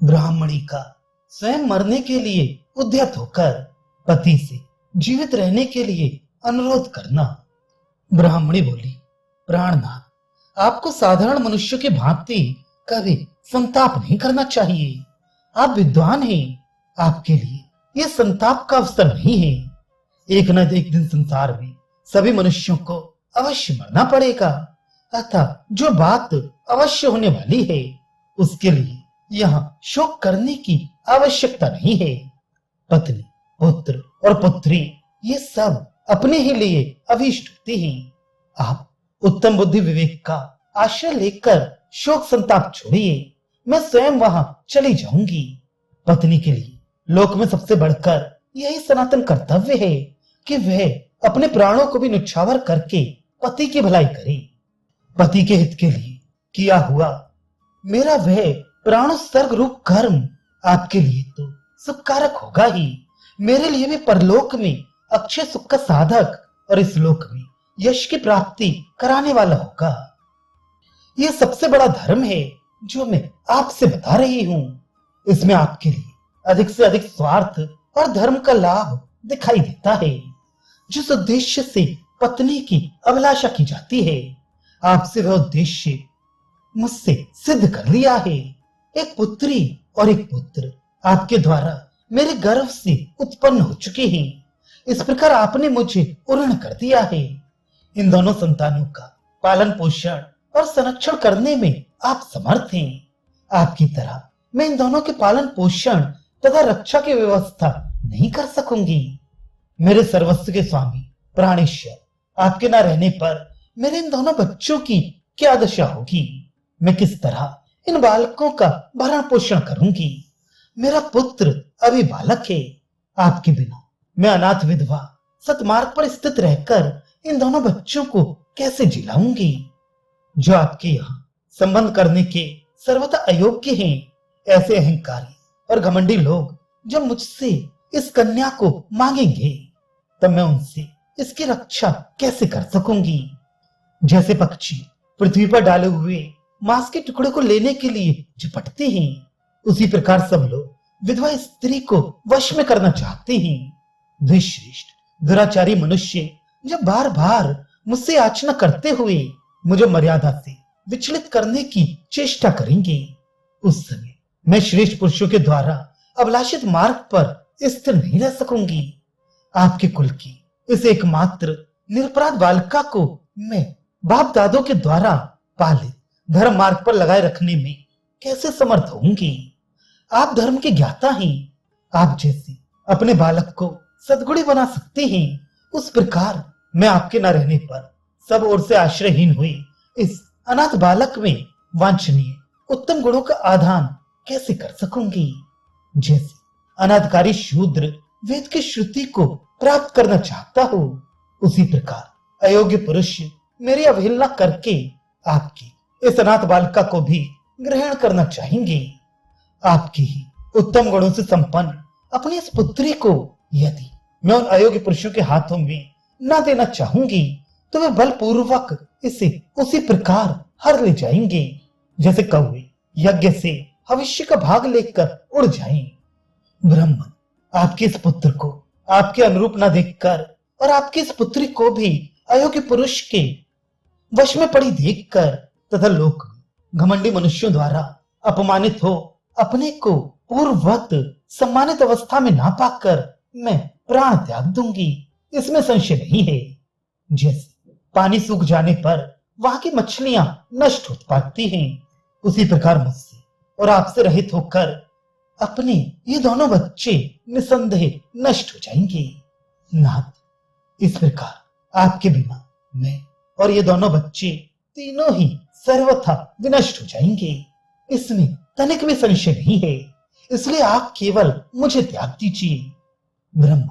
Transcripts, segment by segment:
ब्राह्मणी का स्वयं मरने के लिए उद्यत होकर पति से जीवित रहने के लिए अनुरोध करना। ब्राह्मणी बोली, प्राणनाथ, आपको साधारण मनुष्य की भांति कभी संताप नहीं करना चाहिए। आप विद्वान हैं, आपके लिए यह संताप का अवसर नहीं है। एक न एक दिन संसार में सभी मनुष्यों को अवश्य मरना पड़ेगा, अतः जो बात अवश्य होने वाली है उसके लिए यहाँ शोक करने की आवश्यकता नहीं है। पत्नी, पुत्र और पुत्री ये सब अपने ही लिए अभीष्ट होते हैं। आप उत्तम बुद्धि विवेक का आश्रय लेकर शोक संताप छोड़िए, मैं स्वयं वहां चली जाऊंगी। पत्नी के लिए लोक में सबसे बढ़कर यही सनातन कर्तव्य है कि वह अपने प्राणों को भी न्यौछावर करके पति की भलाई करे। पति के हित के लिए किया हुआ मेरा वह प्राणोत्सर्ग रूप कर्म आपके लिए तो सुखकारक होगा ही, मेरे लिए भी परलोक में अक्षय सुख का साधक और इस लोक में यश की प्राप्ति कराने वाला होगा। यह सबसे बड़ा धर्म है जो मैं आपसे बता रही हूं। इसमें आपके लिए अधिक से अधिक स्वार्थ और धर्म का लाभ दिखाई देता है। जिस उद्देश्य से पत्नी की अभिलाषा की जाती है, आपसे वह उद्देश्य मुझसे सिद्ध कर लिया है। एक पुत्री और एक पुत्र आपके द्वारा मेरे गर्भ से उत्पन्न हो चुके हैं। इस प्रकार आपने मुझे पूर्ण कर दिया है। इन दोनों संतानों का पालन पोषण और संरक्षण करने में आप समर्थ हैं। आपकी तरह मैं इन दोनों के पालन पोषण तथा रक्षा की व्यवस्था नहीं कर सकूंगी। मेरे सर्वस्व के स्वामी प्राणेश्वर, आपके न रहने पर मेरे इन दोनों बच्चों की क्या दशा होगी? मैं किस तरह इन बालकों का भरण पोषण करूंगी? मेरा पुत्र अभी बालक है। आपके बिना मैं अनाथ विधवा सतमार्ग पर स्थित रहकर इन दोनों बच्चों को कैसे जिलाऊंगी? जो आपके यहाँ संबंध करने के सर्वथा अयोग्य हैं, ऐसे अहंकारी और घमंडी लोग जब मुझसे इस कन्या को मांगेंगे, तब मैं उनसे इसकी रक्षा कैसे कर सकूंगी? जैसे पक्षी पृथ्वी पर डाले हुए मांस के टुकड़े को लेने के लिए झपटते हैं, उसी प्रकार सब लोग विधवा स्त्री को वश में करना चाहते हैं। द्विश्रेष्ठ दुराचारी मनुष्य जब बार बार मुझसे याचना करते हुए मुझे मर्यादा से विचलित करने की चेष्टा करेंगे, उस समय मैं श्रेष्ठ पुरुषों के द्वारा अभिलाषित मार्ग पर स्थिर नहीं रह सकूंगी। आपके कुल की इस एकमात्र निरपराध बालिका को मैं बाप दादों के द्वारा पालित धर्म मार्ग पर लगाए रखने में कैसे समर्थ होंगी? आप धर्म के ज्ञाता हैं। आप जैसे अपने बालक को सद्गुणी बना सकते हैं, उस प्रकार मैं आपके न रहने पर सब ओर से आश्रयहीन हुई इस अनाथ बालक में वांछनीय उत्तम गुणों का आधान कैसे कर सकूंगी? जैसे अनाथकारी शूद्र वेद की श्रुति को प्राप्त करना चाहता हो, उसी प्रकार अयोग्य पुरुष मेरी अवहेलना करके आपकी इस अनाथ बालिका को भी ग्रहण करना चाहेंगे। आपकी ही उत्तम गुणों से संपन्न अपनी इस पुत्री को यदि मैं उन अयोग्य पुरुषों के हाथों में न देना चाहूंगी, तो वे बलपूर्वक इसे उसी प्रकार हर ले जाएंगे जैसे कौवे यज्ञ से भविष्य का भाग लेकर उड़ जाएं। ब्राह्मण, आपके इस पुत्र को आपके अनुरूप न देखकर और आपकी इस पुत्री को भी अयोग्य पुरुष के वश में पड़ी देखकर तथा लोक में घमंडी मनुष्यों द्वारा अपमानित हो अपने को पूर्ववत सम्मानित अवस्था में ना पाकर मैं प्राण त्याग दूंगी, इसमें संशय नहीं है। जैसे पानी सूख जाने पर वहां की मछलियां नष्ट हो पाती हैं, उसी प्रकार मुझसे और आपसे रहित होकर अपने ये दोनों बच्चे निसंदेह नष्ट हो जाएंगे। नाथ, इस प्रकार आपके बिना मैं और ये दोनों बच्चे तीनों ही सर्वथा विनष्ट हो जाएंगे, इसमें तनिक भी संशय नहीं है। इसलिए आप केवल मुझे त्याग दीजिए। ब्रह्म,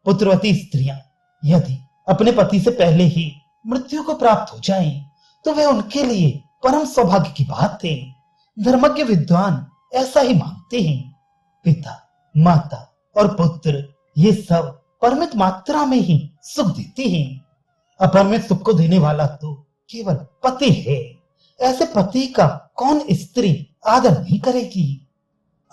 पुत्रवती स्त्रियां यदि अपने पति से पहले ही मृत्यु को प्राप्त हो जाएं, तो वह उनके लिए परम सौभाग्य की बात है। धर्मज्ञ विद्वान ऐसा ही मानते हैं। पिता, माता और पुत्र ये सब परमित मात्रा में ही सुख देते हैं। अपरमित सुख को देने वाला तो केवल पति है। ऐसे पति का कौन स्त्री आदर नहीं करेगी?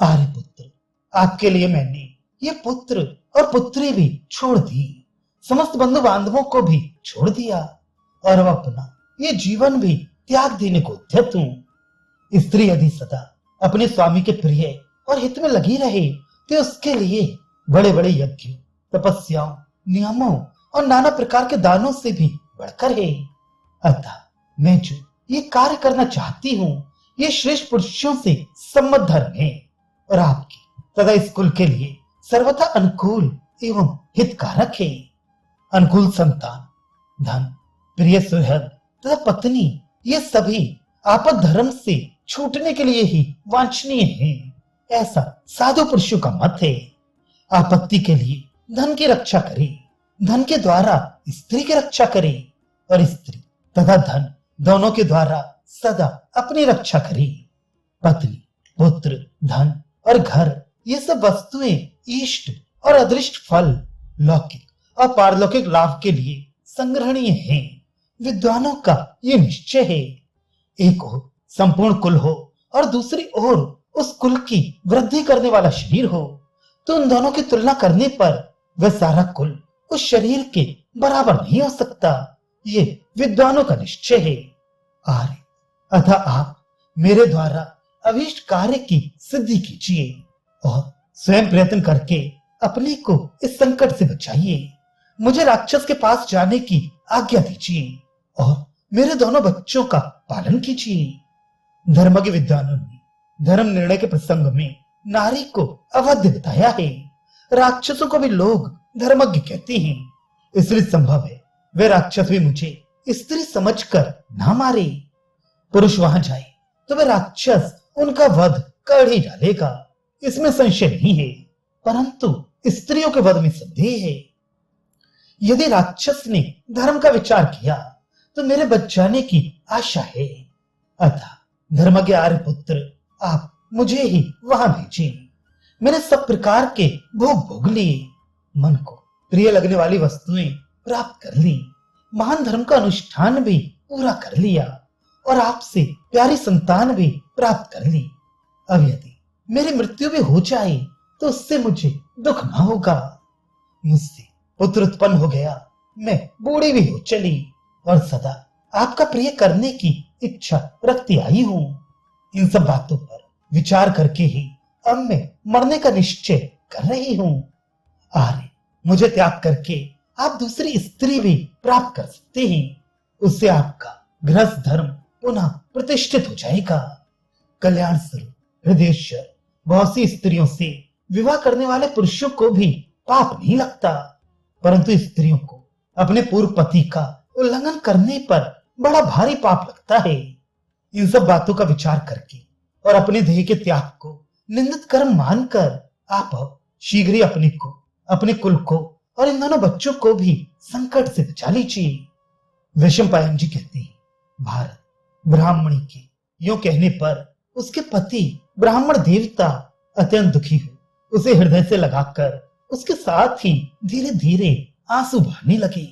आर्यपुत्र, आपके लिए मैंने ये पुत्र और पुत्री भी छोड़ दी, समस्त बंधु बांधवों को भी छोड़ दिया और अब अपना ये जीवन भी त्याग देने को उद्यत हूं। स्त्री यदि सदा अपने स्वामी के प्रिय और हित में लगी रहे तो उसके लिए बड़े बड़े यज्ञ, तपस्याओं, नियमों और नाना प्रकार के दानों से भी बढ़कर है। अतः मैं जो ये कार्य करना चाहती हूँ, ये श्रेष्ठ पुरुषों से सम्मत धर्म है और आपकी तथा इस कुल के लिए सर्वथा अनुकूल एवं हितकारक है। अनुकूल संतान, धन, प्रिय सुहृद तथा पत्नी, ये सभी आपद धर्म से छूटने के लिए ही वांछनीय है, ऐसा साधु पुरुषों का मत है। आपत्ति के लिए धन की रक्षा करे, धन के द्वारा स्त्री की रक्षा करे और स्त्री तथा धन दोनों के द्वारा सदा अपनी रक्षा करे। पत्नी, पुत्र, धन और घर, ये सब वस्तुएं इष्ट और अदृष्ट फल, लौकिक और पारलौकिक लाभ के लिए संग्रहणीय हैं। विद्वानों का ये निश्चय है। एक ओर संपूर्ण कुल हो और दूसरी ओर उस कुल की वृद्धि करने वाला शरीर हो, तो उन दोनों की तुलना करने पर वह सारा कुल उस शरीर के बराबर नहीं हो सकता। ये विद्वानों का निश्चय है। आर्य, अतः आप मेरे द्वारा अभीष्ट कार्य की सिद्धि कीजिए और स्वयं प्रयत्न करके अपने को इस संकट से बचाइए। मुझे राक्षस के पास जाने की आज्ञा दीजिए और मेरे दोनों बच्चों का पालन कीजिए। धर्मज्ञ विद्वानों ने धर्म निर्णय के प्रसंग में नारी को अवध्य बताया है। राक्षसों को भी लोग धर्मज्ञ कहते हैं, इसलिए संभव है वे राक्षस भी मुझे स्त्री समझकर ना मारे। पुरुष वहां जाए तो वह राक्षस उनका वध कर ही डालेगा, इसमें संशय नहीं है, परंतु स्त्रियों के वध में संदेह है। यदि राक्षस ने धर्म का विचार किया तो मेरे बच जाने की आशा है। अतः धर्मज्ञ आर्यपुत्र, आप मुझे ही वहां भेजिए। मैंने सब प्रकार के भोग भोग लिए, मन को प्रिय लगने वाली वस्तुएं प्राप्त कर ली, महान धर्म का अनुष्ठान भी पूरा कर लिया और आपसे प्यारी संतान भी प्राप्त कर ली। अब यदि मेरी मृत्यु भी हो जाए तो उससे मुझे दुख ना होगा। मुझसे पुत्र उत्पन्न हो गया, मैं बूढ़ी भी हो चली और सदा आपका प्रिय करने की इच्छा रखती आई हूं। इन सब बातों पर विचार करके ही अब मैं मरने का निश्चय कर रही हूं। आर्य, मुझे त्याग करके आप दूसरी स्त्री भी प्राप्त कर सकते हैं, उससे आपका गृहस्थ धर्म पुनः प्रतिष्ठित हो जाएगा। कल्याण स्वरूप हृदयेश्वर बहुत सी स्त्रियों से विवाह करने वाले पुरुषों को भी पाप नहीं लगता, परंतु स्त्रियों को अपने पूर्व पति का उल्लंघन करने पर बड़ा भारी पाप लगता है। इन सब बातों का विचार करके और अपने देह के त्याग को निंदित कर्म मानकर आप शीघ्र ही अपने को, अपने कुल को और इन दोनों बच्चों को भी संकट से बचा लीजिए। वैशंपायन जी कहते हैं, भारत ब्राह्मणी के यूं कहने पर उसके पति ब्राह्मण देवता अत्यंत दुखी हो उसे हृदय से लगाकर उसके साथ ही धीरे धीरे आंसू बहने लगे।